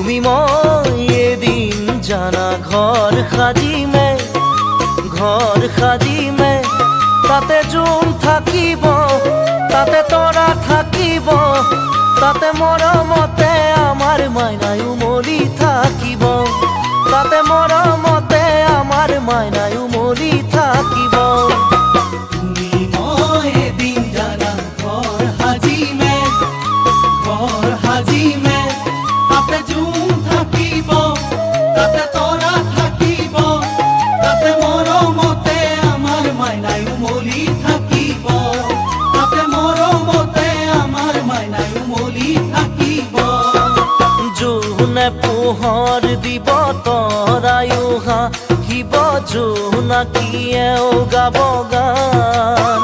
তুমি মই এদিন জানা ঘৰ সাজিমে তাতে জোন থাকিব, তাতে তৰা থাকিব, তাতে মৰমতে আমাৰ মাইনাই উমলি থাকিব, তাতে মৰমতে আমাৰ মাইনাই উমলি থাকিব। তুমি মই এদিন জানা ঘৰ সাজিমে তাতে জোন থাকিব, তাতে তৰা থাকিব, তাতে মৰমতে আমাৰ মাইনাই উমলি থাকিব, তাতে মৰমতে আমাৰ মাইনাই উমলি থাকিব। জোনে পোহৰ দিব তৰায়ো হাঁহিব, জোনাকীয়েও গাব গান।